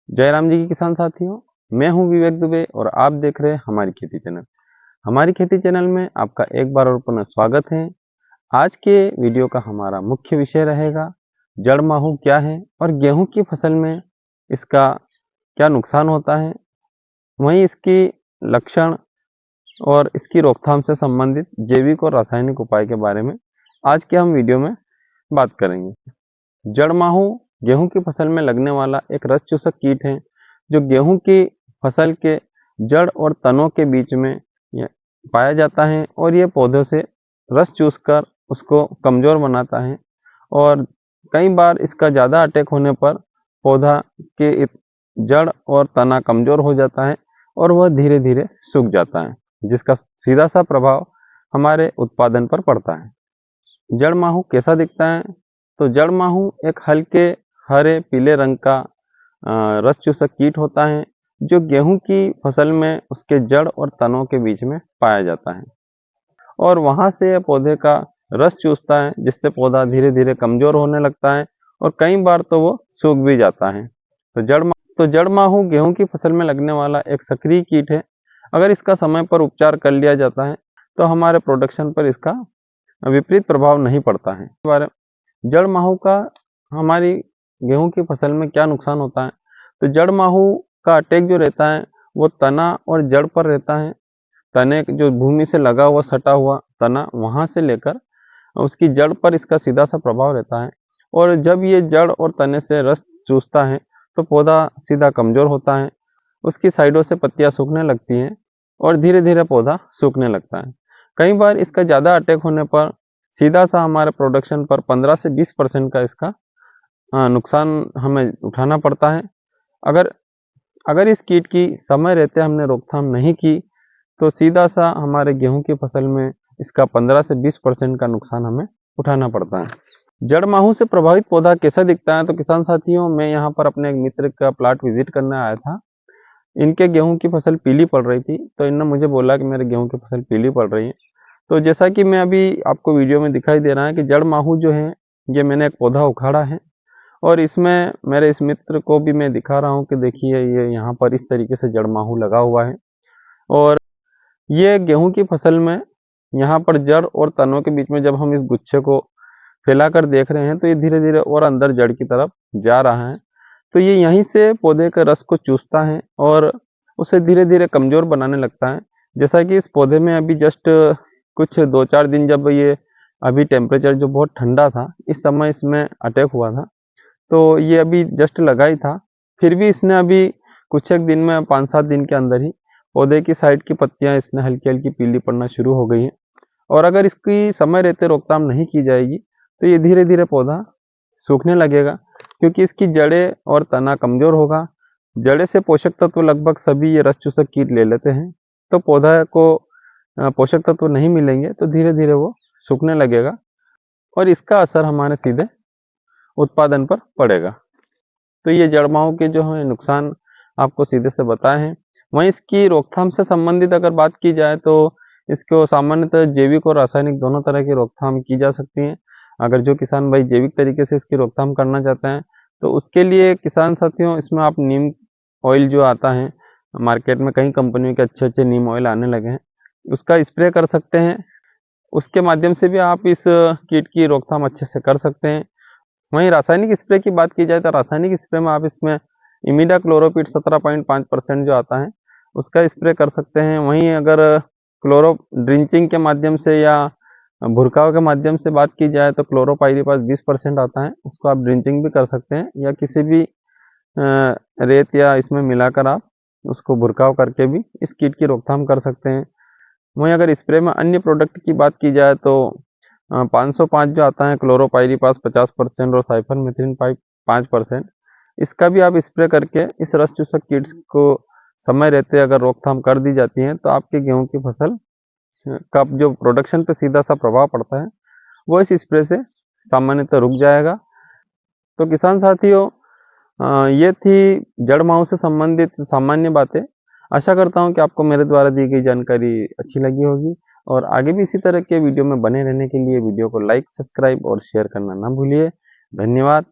जय राम जी की किसान साथियों, मैं हूं विवेक दुबे और आप देख रहे हैं हमारी खेती चैनल। हमारी खेती चैनल में आपका एक बार और पुनः स्वागत है। आज के वीडियो का हमारा मुख्य विषय रहेगा जड़ माहू क्या है और गेहूं की फसल में इसका क्या नुकसान होता है, वहीं इसकी लक्षण और इसकी रोकथाम से संबंधित जैविक और रासायनिक उपाय के बारे में आज के हम वीडियो में बात करेंगे। जड़ माहू गेहूं की फसल में लगने वाला एक रस चूसक कीट है जो गेहूं की फसल के जड़ और तनों के बीच में पाया जाता है और ये पौधों से रस चूसकर उसको कमजोर बनाता है और कई बार इसका ज़्यादा अटैक होने पर पौधा के जड़ और तना कमजोर हो जाता है और वह धीरे धीरे सूख जाता है, जिसका सीधा सा प्रभाव हमारे उत्पादन पर पड़ता है। जड़ माहू कैसा दिखता है? तो जड़ माहू एक हल्के हरे पीले रंग का रस चूसक कीट होता है जो गेहूं की फसल में उसके जड़ और तनों के बीच में पाया जाता है और वहां से पौधे का रस चूसता है, जिससे पौधा धीरे धीरे कमजोर होने लगता है और कई बार तो वो सूख भी जाता है। तो जड़ माहू गेहूं की फसल में लगने वाला एक सक्रिय कीट है। अगर इसका समय पर उपचार कर लिया जाता है तो हमारे प्रोडक्शन पर इसका विपरीत प्रभाव नहीं पड़ता है। जड़ माहू का हमारी गेहूं की फसल में क्या नुकसान होता है? तो जड़ माहू का अटैक जो रहता है वो तना और जड़ पर रहता है। तने जो भूमि से लगा हुआ सटा हुआ तना, वहां से लेकर उसकी जड़ पर इसका सीधा सा प्रभाव रहता है और जब ये जड़ और तने से रस चूसता है तो पौधा सीधा कमजोर होता है, उसकी साइडों से पत्तियां सूखने लगती हैं और धीरे धीरे पौधा सूखने लगता है। कई बार इसका ज़्यादा अटैक होने पर सीधा सा हमारे प्रोडक्शन पर 15 से 20% का इसका नुकसान हमें उठाना पड़ता है। अगर अगर इस कीट की समय रहते हमने रोकथाम नहीं की तो सीधा सा हमारे गेहूं की फसल में इसका 15 से 20% का नुकसान हमें उठाना पड़ता है। जड़ माहू से प्रभावित पौधा कैसा दिखता है? तो किसान साथियों, मैं यहाँ पर अपने एक मित्र का प्लाट विजिट करने आया था। इनके गेहूं की फसल पीली पड़ रही थी, तो इन्होंने मुझे बोला कि मेरे गेहूं की फसल पीली पड़ रही है। तो जैसा कि मैं अभी आपको वीडियो में दिखाई दे रहा है कि जड़ माहू जो है, ये मैंने एक पौधा उखाड़ा है और इसमें मेरे इस मित्र को भी मैं दिखा रहा हूँ कि देखिए ये यहाँ पर इस तरीके से जड़ माहू लगा हुआ है और ये गेहूं की फसल में यहाँ पर जड़ और तनों के बीच में जब हम इस गुच्छे को फैलाकर देख रहे हैं तो ये धीरे धीरे और अंदर जड़ की तरफ जा रहा है। तो ये यहीं से पौधे के रस को चूसता है और उसे धीरे धीरे कमजोर बनाने लगता है। जैसा कि इस पौधे में अभी जस्ट कुछ 2-4 दिन, जब ये अभी टेम्परेचर जो बहुत ठंडा था, इस समय इसमें अटैक हुआ था, तो ये अभी जस्ट लगा ही था। फिर भी इसने अभी कुछ एक दिन में 5-7 दिन के अंदर ही पौधे की साइड की पत्तियां इसने हल्की हल्की पीली पड़ना शुरू हो गई हैं और अगर इसकी समय रहते रोकथाम नहीं की जाएगी तो ये धीरे धीरे पौधा सूखने लगेगा, क्योंकि इसकी जड़ें और तना कमजोर होगा। जड़े से पोषक तत्व लगभग सभी ये रस चूसक कीट ले लेते हैं, तो पौधा को पोषक तत्व नहीं मिलेंगे तो धीरे धीरे वो सूखने लगेगा और इसका असर हमारे सीधे उत्पादन पर पड़ेगा। तो ये जड़ माहू के जो है नुकसान आपको सीधे से बताए हैं। वहीं इसकी रोकथाम से संबंधित अगर बात की जाए तो इसको सामान्यतः जैविक और रासायनिक दोनों तरह की रोकथाम की जा सकती है। अगर जो किसान भाई जैविक तरीके से इसकी रोकथाम करना चाहते हैं तो उसके लिए किसान साथियों, इसमें आप नीम ऑयल जो आता है मार्केट में, कई कंपनियों के अच्छे अच्छे नीम ऑयल आने लगे हैं, उसका स्प्रे कर सकते हैं। उसके माध्यम से भी आप इस कीट की रोकथाम अच्छे से कर सकते हैं। वहीं रासायनिक स्प्रे की बात की जाए तो रासायनिक स्प्रे में आप इसमें इमिडा क्लोरोपिड 17.5% जो आता है उसका स्प्रे कर सकते हैं। वहीं अगर क्लोरो ड्रिंचिंग के माध्यम से या भुरकाव के माध्यम से बात की जाए तो क्लोरोपाइरीपास 20% आता है, उसको आप ड्रिंचिंग भी कर सकते हैं या किसी भी रेत या इसमें मिलाकर आप उसको भुरकाव करके भी इस कीट की रोकथाम कर सकते हैं। वहीं अगर स्प्रे में अन्य प्रोडक्ट की बात की जाए तो 505 जो आता है क्लोरोपाइरीपास 50% और साइफरमेथ्रिन 5%, इसका भी आप स्प्रे करके इस रस चूसक कीट्स को समय रहते अगर रोकथाम कर दी जाती है तो आपके गेहूं की फसल का जो प्रोडक्शन पे सीधा सा प्रभाव पड़ता है वो इस स्प्रे से सामान्यतः रुक जाएगा। तो किसान साथियों, ये थी जड़ माहू से संबंधित सामान्य बातें। आशा करता हूँ कि आपको मेरे द्वारा दी गई जानकारी अच्छी लगी होगी और आगे भी इसी तरह के वीडियो में बने रहने के लिए वीडियो को लाइक, सब्सक्राइब और शेयर करना ना भूलिए। धन्यवाद।